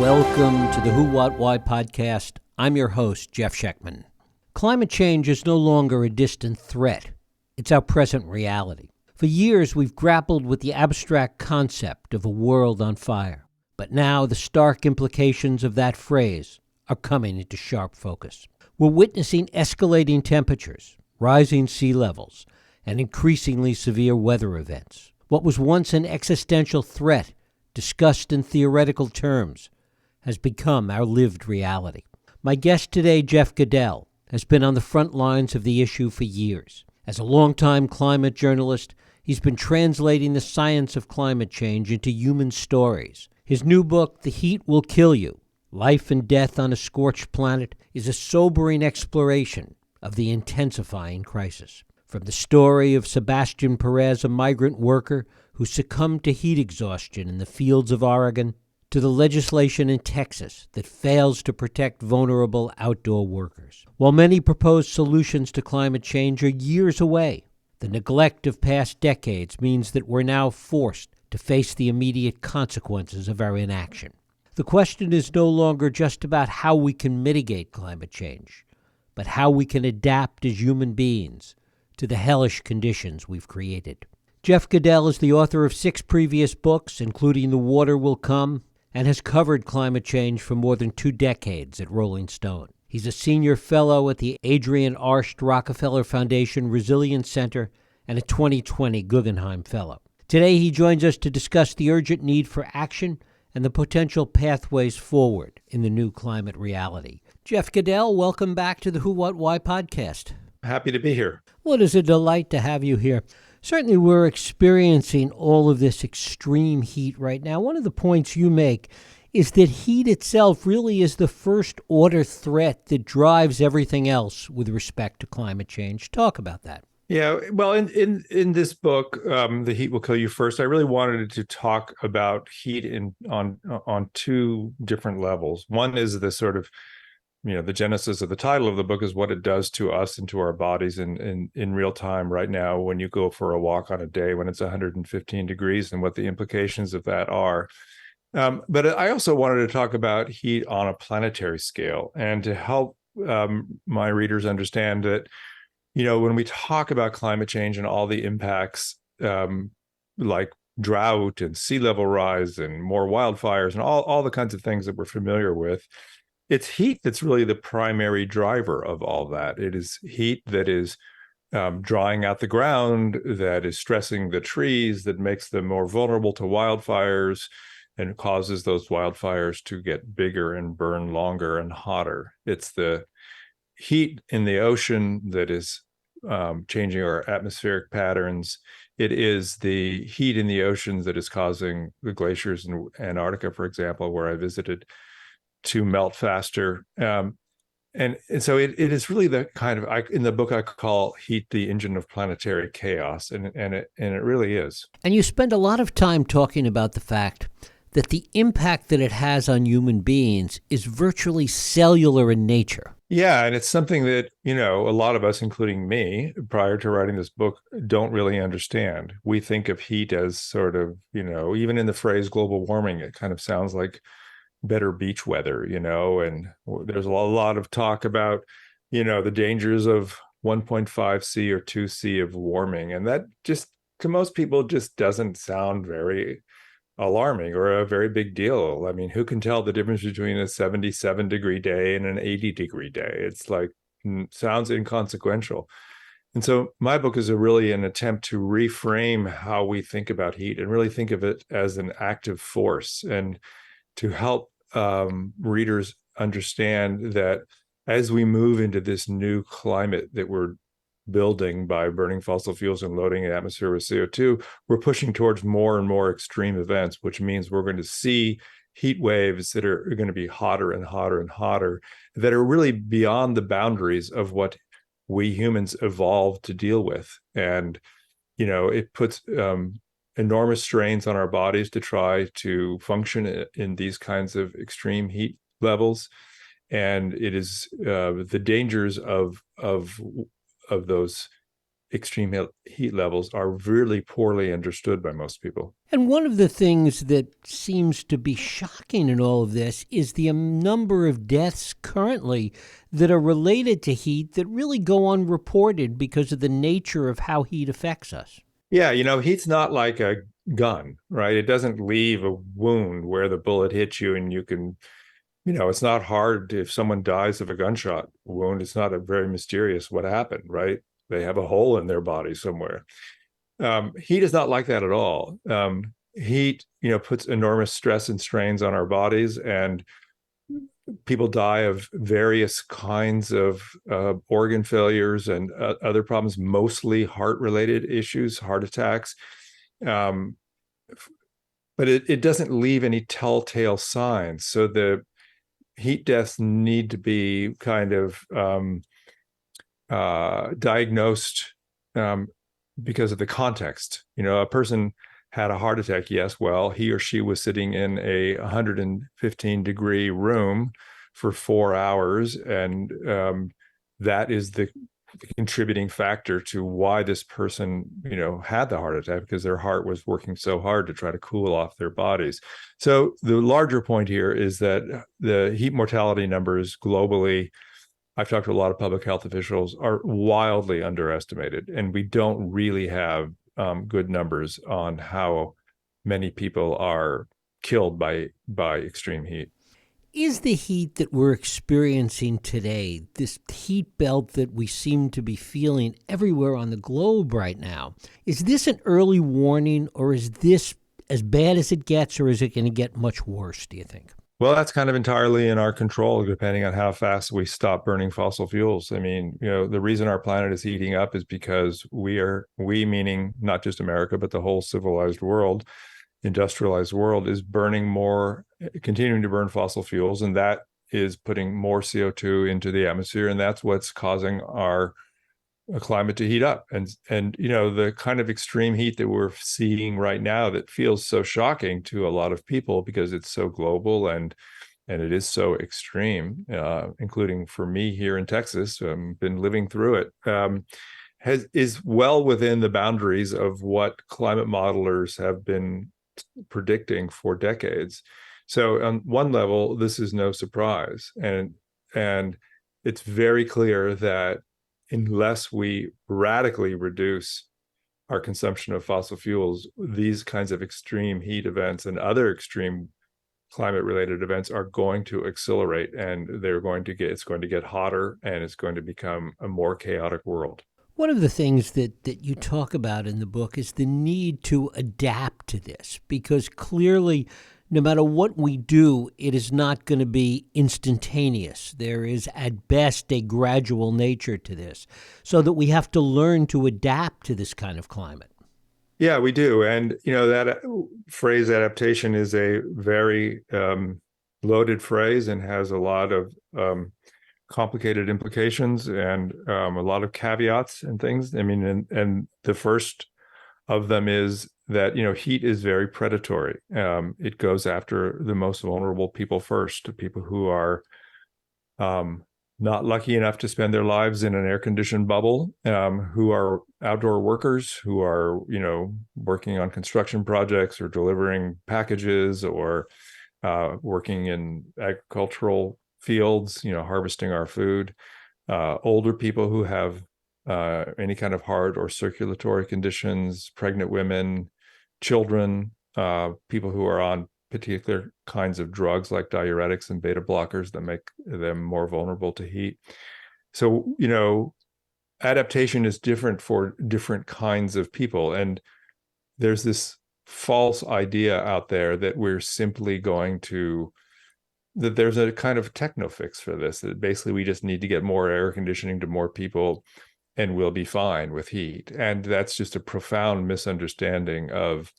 Welcome to the Who, What, Why podcast. I'm your host, Jeff Schechtman. Climate change is no longer a distant threat. It's our present reality. For years, we've grappled with the abstract concept of a world on fire. But now the stark implications of that phrase are coming into sharp focus. We're witnessing escalating temperatures, rising sea levels, and increasingly severe weather events. What was once an existential threat, discussed in theoretical terms, has become our lived reality. My guest today, Jeff Goodell, has been on the front lines of the issue for years. As a longtime climate journalist, he's been translating the science of climate change into human stories. His new book, The Heat Will Kill You: Life and Death on a Scorched Planet, is a sobering exploration of the intensifying crisis. From the story of Sebastian Perez, a migrant worker who succumbed to heat exhaustion in the fields of Oregon, to the legislation in Texas that fails to protect vulnerable outdoor workers. While many proposed solutions to climate change are years away, the neglect of past decades means that we're now forced to face the immediate consequences of our inaction. The question is no longer just about how we can mitigate climate change, but how we can adapt as human beings to the hellish conditions we've created. Jeff Goodell is the author of 6 previous books, including The Water Will Come, and has covered climate change for more than 2 decades at Rolling Stone. He's a senior fellow at the Adrian Arsht Rockefeller Foundation Resilience Center and a 2020 Guggenheim Fellow. Today he joins us to discuss the urgent need for action and the potential pathways forward in the new climate reality. Jeff Goodell, welcome back to the Who, What, Why podcast. Happy to be here. Well, it is a delight to have you here. Certainly we're experiencing all of this extreme heat right now. One of the points you make is that heat itself really is the first order threat that drives everything else with respect to climate change. Talk about that. Yeah, well, in this book, The Heat Will Kill You First, I really wanted to talk about heat on 2 different levels. One is the sort of, the genesis of the title of the book is what it does to us and to our bodies in real time right now when you go for a walk on a day when it's 115 degrees and what the implications of that are. But I also wanted to talk about heat on a planetary scale and to help my readers understand that, when we talk about climate change and all the impacts like drought and sea level rise and more wildfires and all the kinds of things that we're familiar with, it's heat that's really the primary driver of all that. It is heat that is drying out the ground, that is stressing the trees, that makes them more vulnerable to wildfires and causes those wildfires to get bigger and burn longer and hotter. It's the heat in the ocean that is changing our atmospheric patterns. It is the heat in the oceans that is causing the glaciers in Antarctica, for example, where I visited, to melt faster. And so it is really the kind of, in the book I call heat the engine of planetary chaos, and it really is. And you spend a lot of time talking about the fact that the impact that it has on human beings is virtually cellular in nature. Yeah, and it's something that, a lot of us, including me, prior to writing this book, don't really understand. We think of heat as sort of, even in the phrase global warming, it kind of sounds like better beach weather, and there's a lot of talk about, the dangers of 1.5 C or 2 C of warming. And that just, to most people, just doesn't sound very alarming or a very big deal. I mean, who can tell the difference between a 77 degree day and an 80 degree day? It's like, sounds inconsequential. And so my book is really an attempt to reframe how we think about heat and really think of it as an active force, and to help readers understand that as we move into this new climate that we're building by burning fossil fuels and loading the atmosphere with CO2, we're pushing towards more and more extreme events, which means we're going to see heat waves that are going to be hotter and hotter and hotter, that are really beyond the boundaries of what we humans evolved to deal with. And, it puts enormous strains on our bodies to try to function in these kinds of extreme heat levels. And it is the dangers of those extreme heat levels are really poorly understood by most people. And one of the things that seems to be shocking in all of this is the number of deaths currently that are related to heat that really go unreported because of the nature of how heat affects us. Yeah, heat's not like a gun, right? It doesn't leave a wound where the bullet hits you and you can, it's not hard if someone dies of a gunshot wound. It's not a very mysterious what happened, right? They have a hole in their body somewhere. Heat is not like that at all. Heat, puts enormous stress and strains on our bodies, and people die of various kinds of organ failures and other problems, mostly heart-related issues, heart attacks. But it doesn't leave any telltale signs. So the heat deaths need to be kind of diagnosed because of the context. A person had a heart attack. Yes, well, he or she was sitting in a 115-degree room for 4 hours, and that is the contributing factor to why this person, had the heart attack, because their heart was working so hard to try to cool off their bodies. So the larger point here is that the heat mortality numbers globally, I've talked to a lot of public health officials, are wildly underestimated, and we don't really have good numbers on how many people are killed by extreme heat. Is the heat that we're experiencing today, this heat belt that we seem to be feeling everywhere on the globe right now, is this an early warning, or is this as bad as it gets, or is it going to get much worse, do you think? Well, that's kind of entirely in our control, depending on how fast we stop burning fossil fuels. I mean, the reason our planet is heating up is because we meaning not just America, but the whole civilized world, industrialized world, is continuing to burn fossil fuels, and that is putting more CO2 into the atmosphere, and that's what's causing our climate to heat up. And the kind of extreme heat that we're seeing right now that feels so shocking to a lot of people because it's so global and it is so extreme, including for me here in Texas, been living through it, is well within the boundaries of what climate modelers have been predicting for decades. So on one level, this is no surprise, and it's very clear that unless we radically reduce our consumption of fossil fuels, these kinds of extreme heat events and other extreme climate-related events are going to accelerate, and it's going to get hotter, and it's going to become a more chaotic world. One of the things that you talk about in the book is the need to adapt to this, because clearly, no matter what we do, it is not going to be instantaneous. There is, at best, a gradual nature to this, so that we have to learn to adapt to this kind of climate. Yeah, we do. And, that phrase adaptation is a very loaded phrase and has a lot of complicated implications and a lot of caveats and things. I mean, and the first of them is that, heat is very predatory. It goes after the most vulnerable people first, people who are not lucky enough to spend their lives in an air-conditioned bubble, who are outdoor workers, who are, working on construction projects or delivering packages or working in agricultural fields, harvesting our food, older people who have any kind of heart or circulatory conditions, pregnant women, children, people who are on particular kinds of drugs like diuretics and beta blockers that make them more vulnerable to heat. So, adaptation is different for different kinds of people. And there's this false idea out there that we're simply that there's a kind of techno fix for this, that basically we just need to get more air conditioning to more people and we'll be fine with heat. And that's just a profound misunderstanding of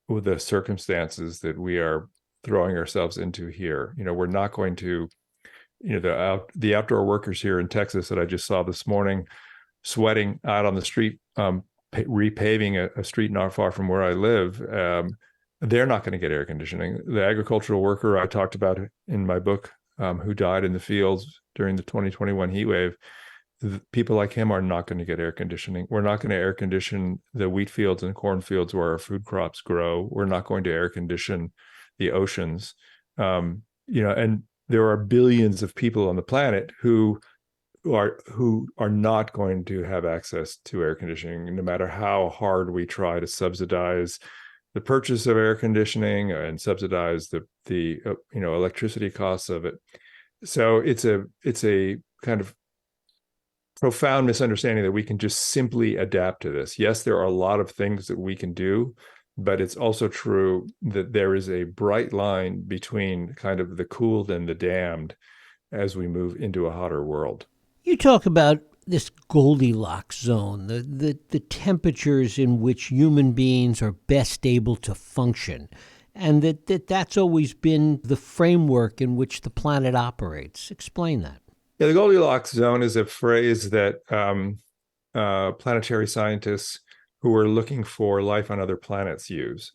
the circumstances that we are throwing ourselves into here. We're not going to, the outdoor workers here in Texas that I just saw this morning sweating out on the street, repaving a street not far from where I live, they're not going to get air conditioning. The agricultural worker I talked about in my book, who died in the fields during the 2021 heat wave, people like him are not going to get air conditioning. We're not going to air condition the wheat fields and cornfields where our food crops grow. We're not going to air condition the oceans. And there are billions of people on the planet who are not going to have access to air conditioning, no matter how hard we try to subsidize the purchase of air conditioning and subsidize the electricity costs of it. So it's a kind of profound misunderstanding that we can just simply adapt to this. Yes, there are a lot of things that we can do, but it's also true that there is a bright line between kind of the cooled and the damned as we move into a hotter world. You talk about this Goldilocks zone, the temperatures in which human beings are best able to function, and that's always been the framework in which the planet operates. Explain that. Yeah, the Goldilocks zone is a phrase that planetary scientists who are looking for life on other planets use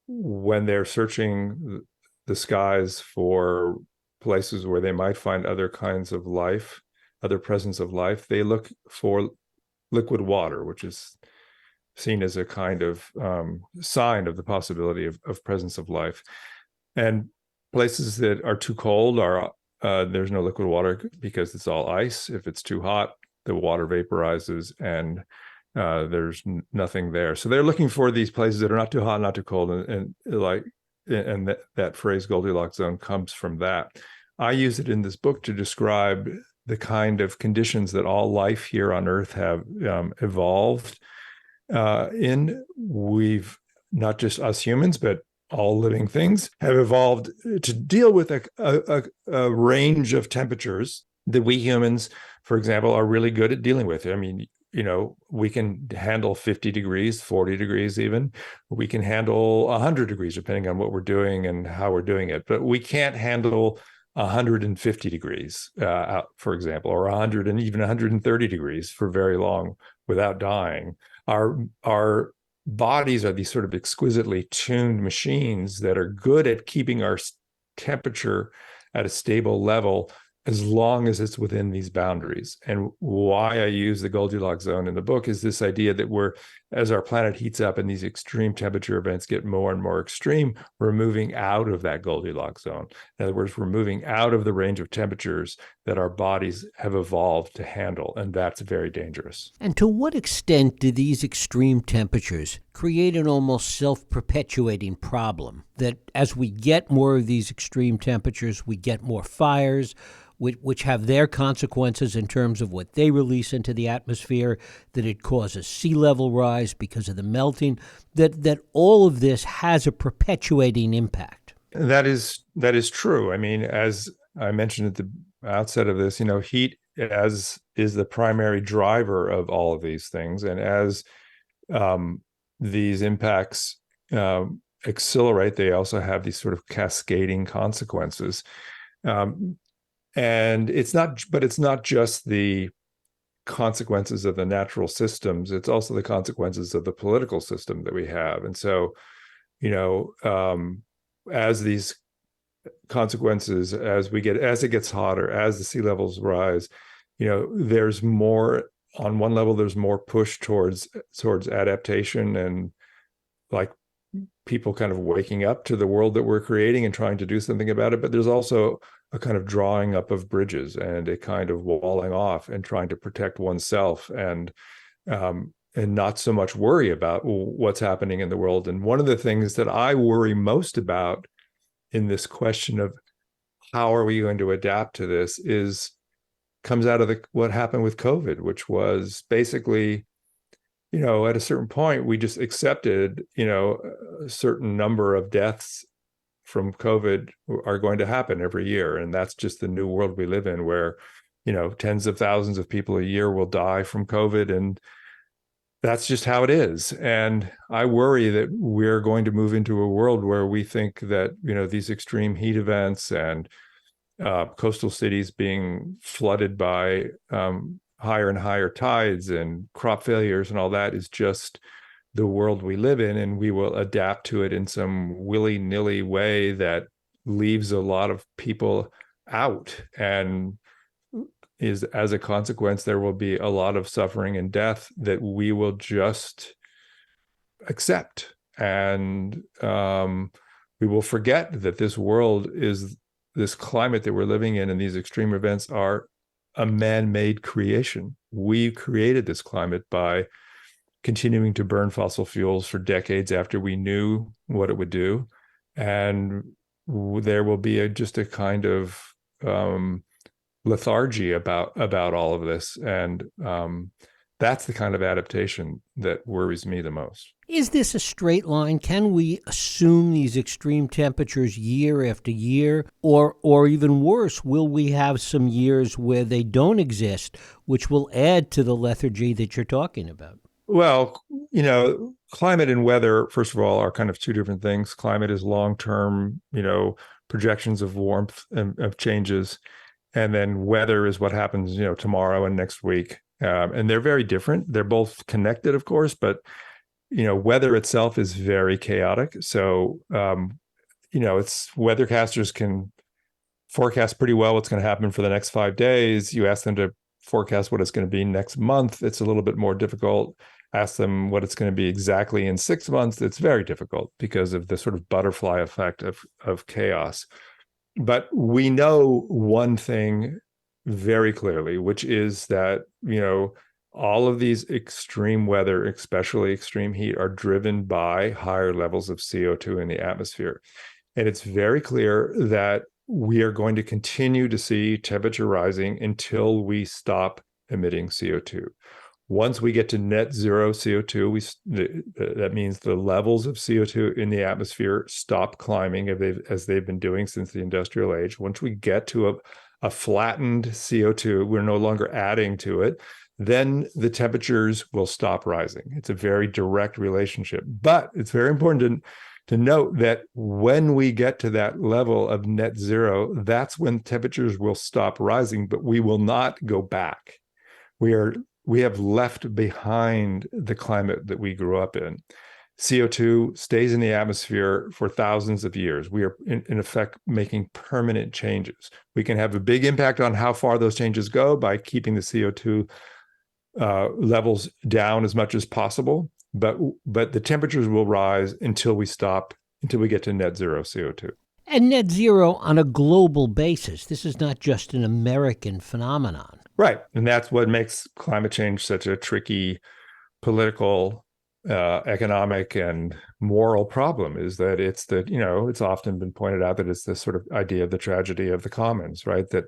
when they're searching the skies for places where they might find other kinds of life, other presence of life. They look for liquid water, which is seen as a kind of sign of the possibility of presence of life. And places that are too cold there's no liquid water because it's all ice. If it's too hot, the water vaporizes and there's nothing there. So they're looking for these places that are not too hot, not too cold, and that phrase Goldilocks zone comes from that. I use it in this book to describe the kind of conditions that all life here on Earth have evolved in. We've, not just us humans, but all living things have evolved to deal with a range of temperatures that we humans, for example, are really good at dealing with. I mean, we can handle 50 degrees, 40 degrees even. We can handle 100 degrees, depending on what we're doing and how we're doing it. But we can't handle 150 degrees, for example, or 100 and even 130 degrees for very long without dying. Our bodies are these sort of exquisitely tuned machines that are good at keeping our temperature at a stable level as long as it's within these boundaries. And why I use the Goldilocks zone in the book is this idea that as our planet heats up and these extreme temperature events get more and more extreme, we're moving out of that Goldilocks zone. In other words, we're moving out of the range of temperatures that our bodies have evolved to handle, and that's very dangerous. And to what extent do these extreme temperatures create an almost self-perpetuating problem that as we get more of these extreme temperatures, we get more fires, which have their consequences in terms of what they release into the atmosphere, that it causes sea level rise because of the melting, that all of this has a perpetuating impact? That is true. I mean, as I mentioned at the outset of this, heat is the primary driver of all of these things. And as these impacts accelerate, they also have these sort of cascading consequences. And it's not just the consequences of the natural systems, it's also the consequences of the political system that we have. And so, as these consequences, as it gets hotter, as the sea levels rise, there's more, on one level, there's more push towards adaptation and like people kind of waking up to the world that we're creating and trying to do something about it. But there's also a kind of drawing up of bridges and a kind of walling off and trying to protect oneself and not so much worry about what's happening in the world. And one of the things that I worry most about in this question of how are we going to adapt to this comes out of what happened with COVID, which was basically, at a certain point, we just accepted, a certain number of deaths from COVID are going to happen every year. And that's just the new world we live in, where, tens of thousands of people a year will die from COVID. And that's just how it is. And I worry that we're going to move into a world where we think that, these extreme heat events and coastal cities being flooded by higher and higher tides and crop failures and all that is just the world we live in, and we will adapt to it in some willy-nilly way that leaves a lot of people out and is as a consequence, there will be a lot of suffering and death that we will just accept. And we will forget that this world is this climate that we're living in, and these extreme events are a man-made creation. We created this climate by continuing to burn fossil fuels for decades after we knew what it would do. And there will be just a kind of lethargy about all of this. And that's the kind of adaptation that worries me the most. Is this a straight line? Can we assume these extreme temperatures year after year? Or even worse, will we have some years where they don't exist, which will add to the lethargy that you're talking about? Well, climate and weather, first of all, are kind of two different things. Climate is long-term, projections of warmth and of changes. And then weather is what happens, tomorrow and next week. And they're very different. They're both connected, of course, but weather itself is very chaotic. So, it's weathercasters can forecast pretty well what's going to happen for the next 5 days. You ask them to forecast what it's going to be next month, it's a little bit more difficult. Ask them what it's going to be exactly in 6 months. It's very difficult because of the sort of butterfly effect of chaos. But we know one thing very clearly, which is that, all of these extreme weather, especially extreme heat, are driven by higher levels of CO2 in the atmosphere. And it's very clear that we are going to continue to see temperature rising until we stop emitting CO2. Once we get to net zero CO2, that means the levels of CO2 in the atmosphere stop climbing as they've been doing since the industrial age. Once we get to a flattened CO2, we're no longer adding to it, then the temperatures will stop rising. It's a very direct relationship. But it's very important to note that when we get to that level of net zero, that's when temperatures will stop rising, but we will not go back. We have left behind the climate that we grew up in. CO2 stays in the atmosphere for thousands of years. We are, in effect, making permanent changes. We can have a big impact on how far those changes go by keeping the CO2 levels down as much as possible. But the temperatures will rise until we get to net zero CO2. And net zero on a global basis. This is not just an American phenomenon. Right. And that's what makes climate change such a tricky political, economic, and moral problem, is that it's often been pointed out that it's this sort of idea of the tragedy of the commons, right? That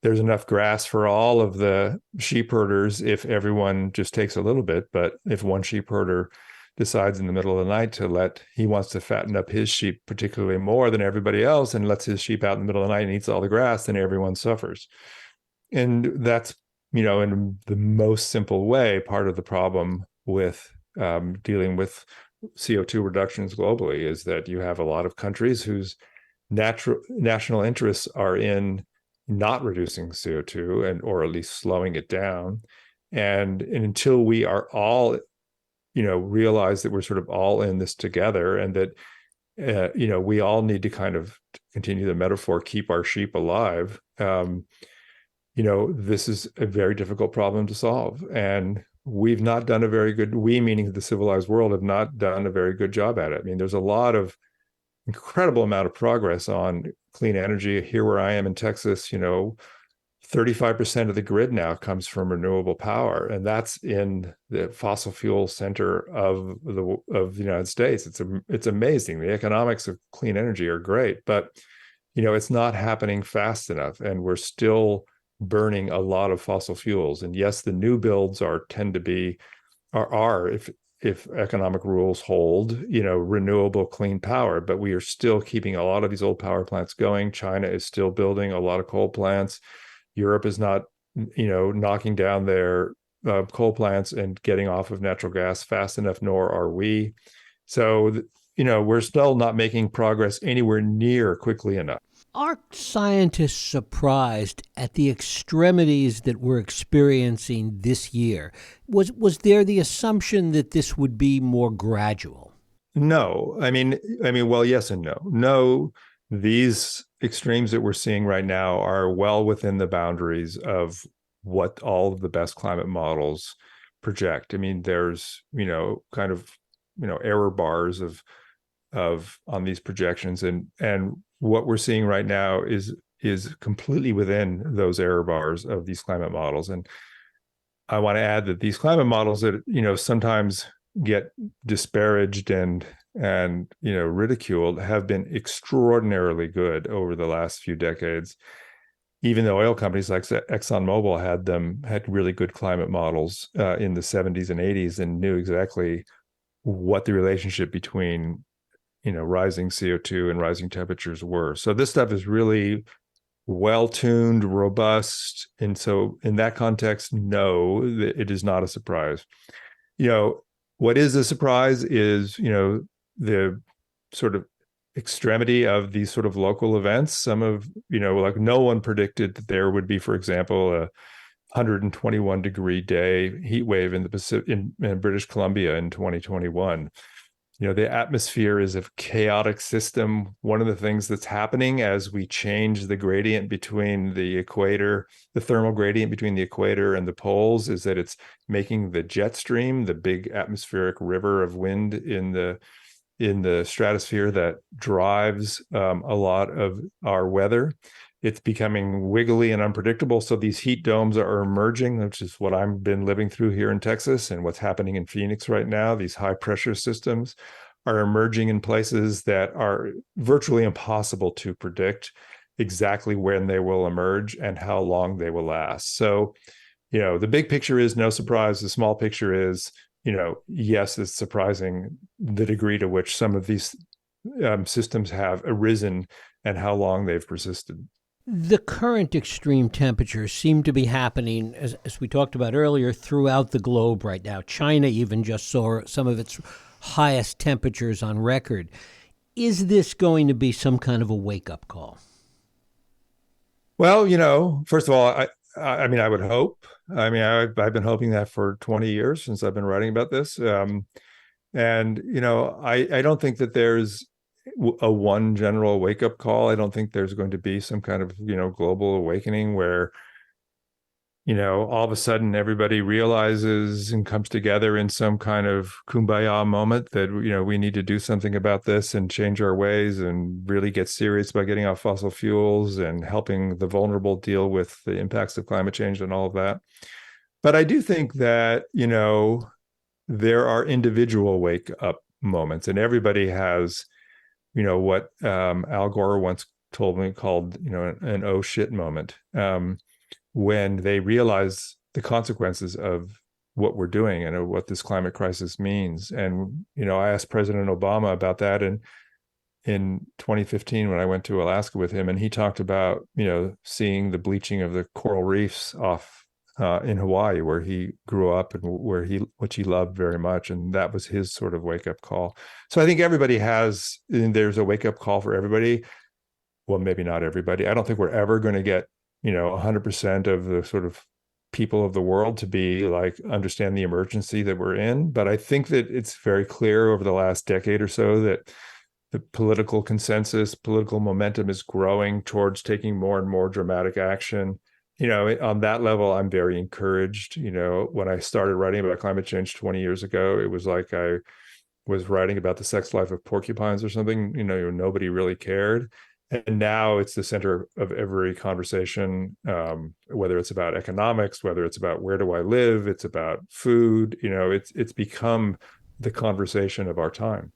there's enough grass for all of the sheep herders if everyone just takes a little bit. But if one sheep herder decides in the middle of the night he wants to fatten up his sheep particularly more than everybody else and lets his sheep out in the middle of the night and eats all the grass, then everyone suffers. And that's, in the most simple way, part of the problem with dealing with CO2 reductions globally is that you have a lot of countries whose national interests are in not reducing CO2 or at least slowing it down. And until we are all, realize that we're sort of all in this together, and that, we all need to kind of continue the metaphor, keep our sheep alive. This is a very difficult problem to solve. And we've not done we, meaning the civilized world, have not done a very good job at it. I mean, there's a lot of incredible amount of progress on clean energy. Here where I am in Texas, 35% of the grid now comes from renewable power, and that's in the fossil fuel center of the United States. It's amazing. The economics of clean energy are great, but it's not happening fast enough, and we're still burning a lot of fossil fuels. And yes, the new builds tend to be if economic rules hold, renewable clean power, but we are still keeping a lot of these old power plants going. China is still building a lot of coal plants. Europe is not, knocking down their coal plants and getting off of natural gas fast enough, nor are we. So, we're still not making progress anywhere near quickly enough. Are scientists surprised at the extremities that we're experiencing this year? Was there the assumption that this would be more gradual? No. I mean, well, yes and no. No, these extremes that we're seeing right now are well within the boundaries of what all of the best climate models project. I mean, there's, kind of, error bars of on these projections, and what we're seeing right now is completely within those error bars of these climate models. And I want to add that these climate models that, sometimes get disparaged and ridiculed have been extraordinarily good over the last few decades. Even though oil companies like ExxonMobil had really good climate models in the 70s and 80s and knew exactly what the relationship between rising CO2 and rising temperatures were. So this stuff is really well-tuned, robust. And so in that context, no, it is not a surprise. What is a surprise is, the sort of extremity of these sort of local events. Some of, like no one predicted that there would be, for example, a 121 degree day heat wave in the Pacific, in British Columbia in 2021. The atmosphere is a chaotic system. One of the things that's happening as we change the gradient between the equator, the thermal gradient between the equator and the poles, is that it's making the jet stream, the big atmospheric river of wind in the stratosphere that drives a lot of our weather. It's becoming wiggly and unpredictable. So these heat domes are emerging, which is what I've been living through here in Texas and what's happening in Phoenix right now. These high pressure systems are emerging in places that are virtually impossible to predict exactly when they will emerge and how long they will last. So, the big picture is no surprise. The small picture is, yes, it's surprising the degree to which some of these systems have arisen and how long they've persisted. The current extreme temperatures seem to be happening, as we talked about earlier, throughout the globe right now. China even just saw some of its highest temperatures on record. Is this going to be some kind of a wake-up call? Well, first of all, I mean, I would hope. I mean, I've been hoping that for 20 years since I've been writing about this. And, I don't think that there's a one general wake-up call. I don't think there's going to be some kind of, global awakening where, all of a sudden everybody realizes and comes together in some kind of kumbaya moment that, we need to do something about this and change our ways and really get serious about getting off fossil fuels and helping the vulnerable deal with the impacts of climate change and all of that. But I do think that, there are individual wake-up moments, and everybody has, what Al Gore once told me called, an oh shit moment, when they realize the consequences of what we're doing and what this climate crisis means. And, I asked President Obama about that in 2015 when I went to Alaska with him, and he talked about, seeing the bleaching of the coral reefs off in Hawaii, where he grew up and which he loved very much. And that was his sort of wake up call. So I think there's a wake up call for everybody. Well, maybe not everybody. I don't think we're ever going to get, 100% of the sort of people of the world to be like, understand the emergency that we're in. But I think that it's very clear over the last decade or so that the political consensus, political momentum is growing towards taking more and more dramatic action. On that level, I'm very encouraged. When I started writing about climate change 20 years ago, it was like I was writing about the sex life of porcupines or something. Nobody really cared. And now it's the center of every conversation, whether it's about economics, whether it's about where do I live, it's about food. It's become the conversation of our time.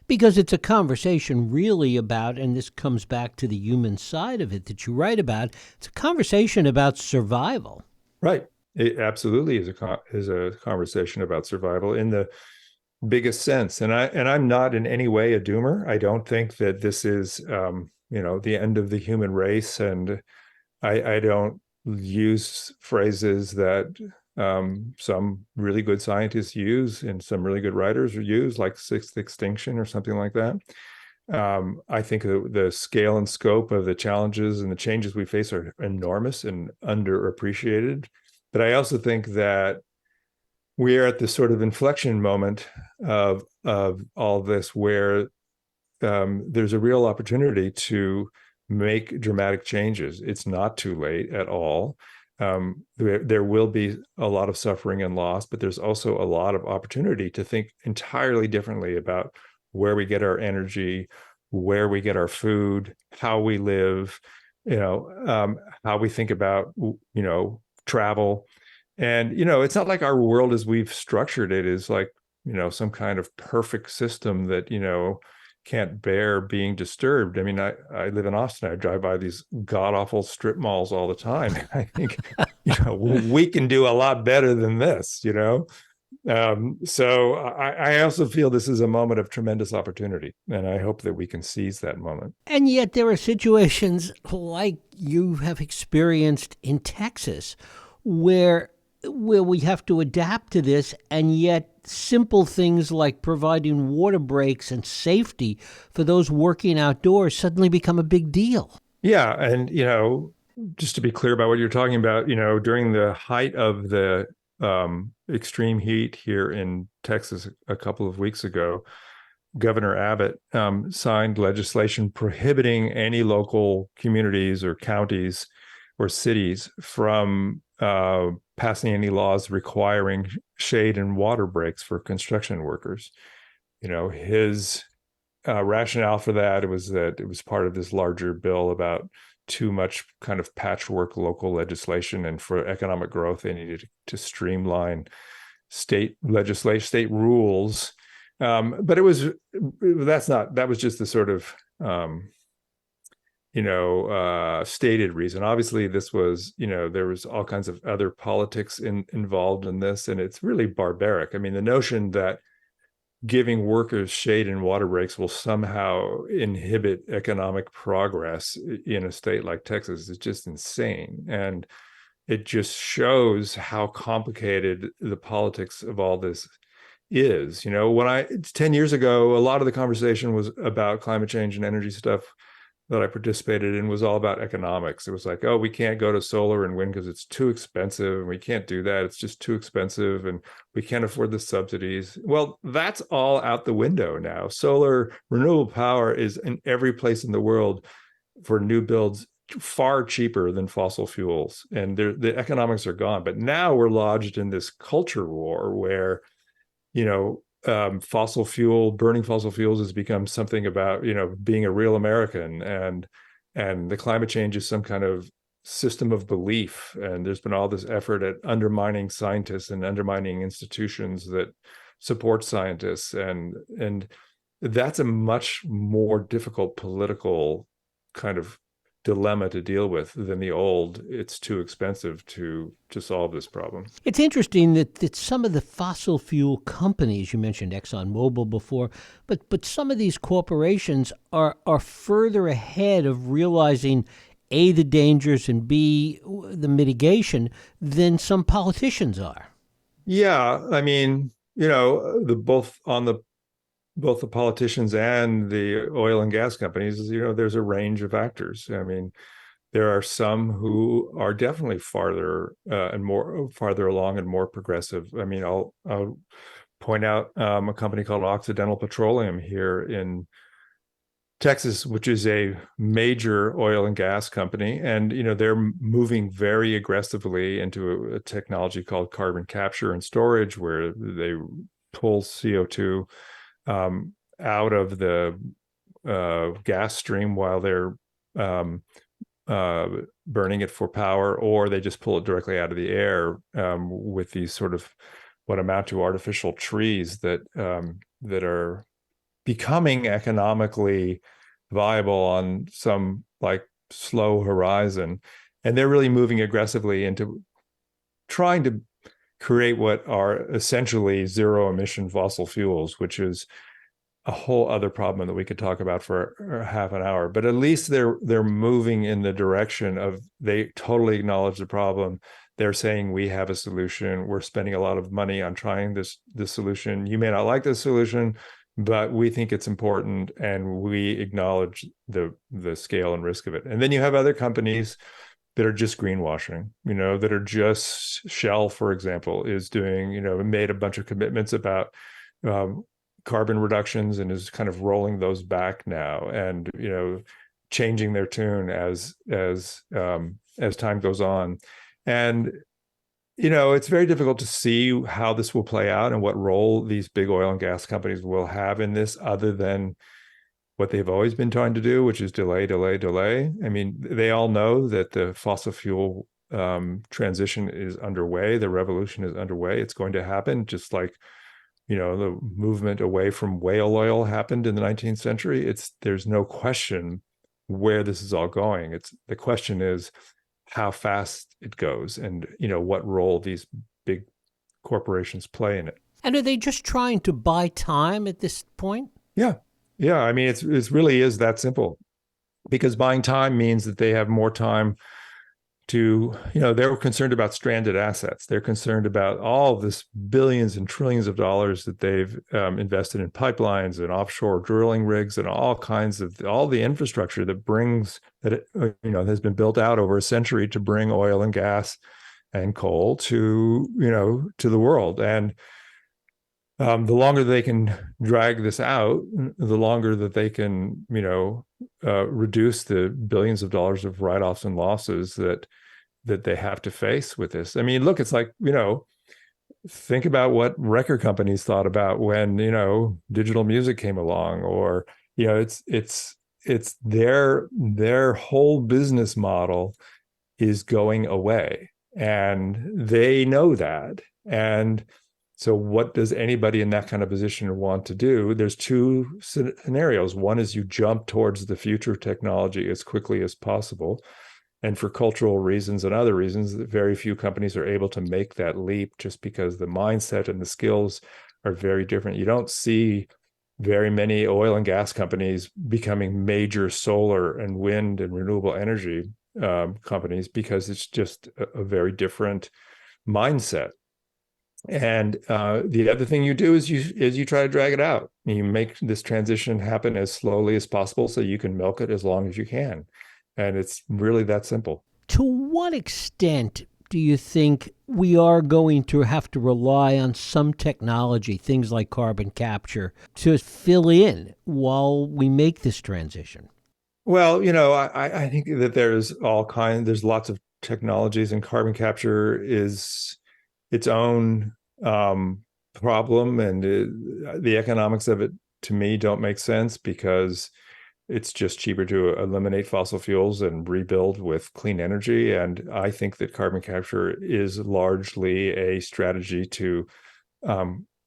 Because it's a conversation really about, and this comes back to the human side of it that you write about, it's a conversation about survival. Right. It absolutely is a conversation about survival in the biggest sense. And I'm not in any way a doomer. I don't think that this is, the end of the human race. And I don't use phrases that some really good scientists use and some really good writers use, like sixth extinction or something like that. I think the scale and scope of the challenges and the changes we face are enormous and underappreciated. But I also think that we are at this sort of inflection moment of all this where there's a real opportunity to make dramatic changes. It's not too late at all. There will be a lot of suffering and loss, but there's also a lot of opportunity to think entirely differently about where we get our energy, where we get our food, how we live, how we think about, travel. And, it's not like our world as we've structured it is like, some kind of perfect system that, can't bear being disturbed. I mean, I live in Austin. I drive by these god awful strip malls all the time. I think, we can do a lot better than this. So I also feel this is a moment of tremendous opportunity, and I hope that we can seize that moment. And yet there are situations like you have experienced in Texas where we have to adapt to this, and yet simple things like providing water breaks and safety for those working outdoors suddenly become a big deal. Yeah, and just to be clear about what you're talking about, during the height of the extreme heat here in Texas a couple of weeks ago, Governor Abbott signed legislation prohibiting any local communities or counties or cities from passing any laws requiring shade and water breaks for construction workers. His rationale for that was that it was part of this larger bill about too much kind of patchwork local legislation, and for economic growth, they needed to streamline state legislation, state rules. But that was just the sort of stated reason. Obviously, this was, there was all kinds of other politics involved in this, and it's really barbaric. I mean, the notion that giving workers shade and water breaks will somehow inhibit economic progress in a state like Texas is just insane. And it just shows how complicated the politics of all this is. 10 years ago, a lot of the conversation was about climate change and energy stuff that I participated in was all about economics. It was like, oh, we can't go to solar and wind because it's too expensive, and we can't do that. It's just too expensive, and we can't afford the subsidies. Well, that's all out the window now. Solar, renewable power is in every place in the world for new builds far cheaper than fossil fuels, and the economics are gone. But now we're lodged in this culture war where, burning fossil fuels has become something about, being a real American, and the climate change is some kind of system of belief. And there's been all this effort at undermining scientists and undermining institutions that support scientists. And that's a much more difficult political kind of dilemma to deal with than the old, it's too expensive to solve this problem. It's interesting that some of the fossil fuel companies, you mentioned ExxonMobil before, but some of these corporations are further ahead of realizing A, the dangers, and B, the mitigation than some politicians are. Yeah, I mean, both the politicians and the oil and gas companies, there's a range of actors. I mean, there are some who are definitely farther along and more progressive. I mean, I'll point out a company called Occidental Petroleum here in Texas, which is a major oil and gas company, and they're moving very aggressively into a technology called carbon capture and storage, where they pull CO2 out of the gas stream while they're burning it for power, or they just pull it directly out of the air with these sort of what amount to artificial trees that are becoming economically viable on some like slow horizon. And they're really moving aggressively into trying to create what are essentially zero emission fossil fuels, which is a whole other problem that we could talk about for half an hour. But at least they're moving in the direction of, they totally acknowledge the problem. They're saying we have a solution. We're spending a lot of money on trying this solution. You may not like this solution, but we think it's important, and we acknowledge the scale and risk of it. And then you have other companies that are just greenwashing, that are just, Shell, for example, is doing, made a bunch of commitments about carbon reductions and is kind of rolling those back now, and, changing their tune as time goes on. And it's very difficult to see how this will play out and what role these big oil and gas companies will have in this, other than what they've always been trying to do, which is delay, delay, delay. I mean, they all know that the fossil fuel transition is underway. The revolution is underway. It's going to happen, just like, the movement away from whale oil happened in the 19th century. There's no question where this is all going. The question is how fast it goes and, what role these big corporations play in it. And are they just trying to buy time at this point? Yeah. Yeah. I mean, it really is that simple, because buying time means that they have more time to, they're concerned about stranded assets. They're concerned about all this billions and trillions of dollars that they've invested in pipelines and offshore drilling rigs and all the infrastructure has been built out over a century to bring oil and gas and coal to the world. And the longer they can drag this out, the longer that they can, reduce the billions of dollars of write-offs and losses that they have to face with this. I mean, look, it's like, think about what record companies thought about when, digital music came along, or, it's their whole business model is going away, and they know that. And so what does anybody in that kind of position want to do? There's two scenarios. One is you jump towards the future technology as quickly as possible. And for cultural reasons and other reasons, very few companies are able to make that leap, just because the mindset and the skills are very different. You don't see very many oil and gas companies becoming major solar and wind and renewable energy companies, because it's just a very different mindset. And the other thing you do is you try to drag it out. You make this transition happen as slowly as possible so you can milk it as long as you can. And it's really that simple. To what extent do you think we are going to have to rely on some technology, things like carbon capture, to fill in while we make this transition? Well, I think that there's lots of technologies, and carbon capture is its own problem, and the economics of it, to me, don't make sense, because it's just cheaper to eliminate fossil fuels and rebuild with clean energy. And I think that carbon capture is largely a strategy to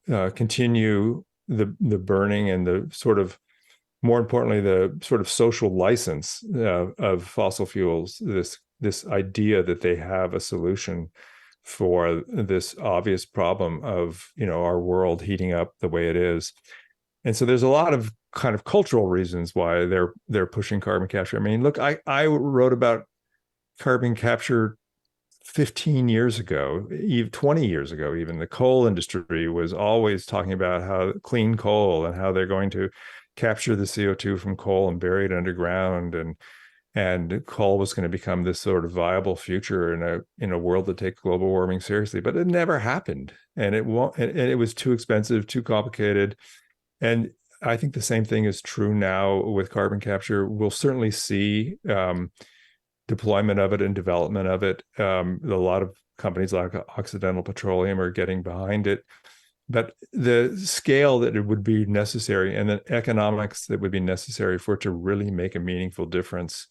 continue the burning and the sort of, more importantly, the sort of social license of fossil fuels. This idea that they have a solution for this obvious problem of, our world heating up the way it is. And so there's a lot of kind of cultural reasons why they're pushing carbon capture. I mean, look, I wrote about carbon capture 15 years ago, 20 years ago. Even the coal industry was always talking about how clean coal and how they're going to capture the CO2 from coal and bury it underground, and coal was going to become this sort of viable future in a world that takes global warming seriously. But it never happened, and it was too expensive, too complicated. And I think the same thing is true now with carbon capture. We'll certainly see deployment of it and development of it. A lot of companies like Occidental Petroleum are getting behind it. But the scale that it would be necessary and the economics that would be necessary for it to really make a meaningful difference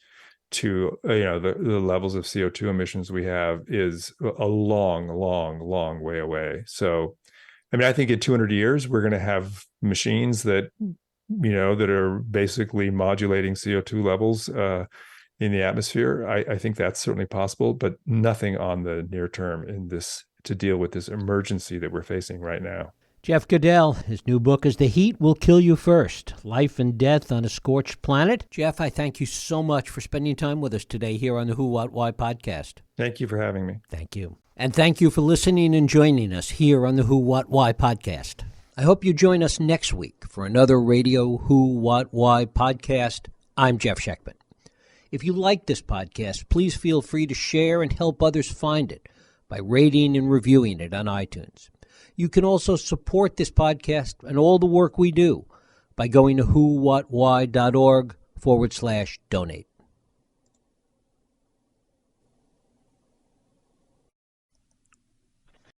to the levels of CO2 emissions we have is a long, long, long way away. So, I mean, I think in 200 years, we're going to have machines that, that are basically modulating CO2 levels in the atmosphere. I think that's certainly possible, but nothing on the near term to deal with this emergency that we're facing right now. Jeff Goodell, his new book is The Heat Will Kill You First, Life and Death on a Scorched Planet. Jeff, I thank you so much for spending time with us today here on the Who, What, Why podcast. Thank you for having me. Thank you. And thank you for listening and joining us here on the Who, What, Why podcast. I hope you join us next week for another Radio Who, What, Why podcast. I'm Jeff Sheckman. If you like this podcast, please feel free to share and help others find it by rating and reviewing it on iTunes. You can also support this podcast and all the work we do by going to whowhatwhy.org/donate.